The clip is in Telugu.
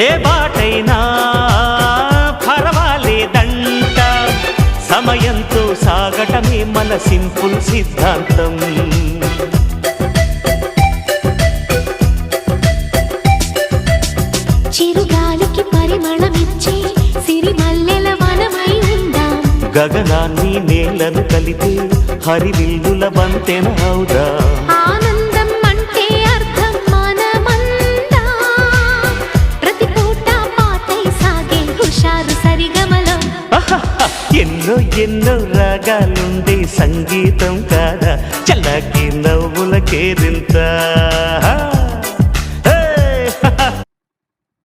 ఏ బాటైనా పర్వాలేదంట, సమయంతో సాగటమే మన సింపుల్ సిద్ధాంతం. చిరుగాలికి పరిమళమిచ్చే సిరిమల్లెల వనమై ఉందాం, గగనాన్ని నేలను కలిపే హరివిల్లుల బంతెన అవుదాం. ఆనందం అంటే అర్థం మనమందా, ప్రతి పూట పాటై సాగే హుషారు సరిగమలో. ఎన్నో ఎన్నో రాగాలుండే సంగీతం కాదా, చల్లకి నవ్వుల కేరింత.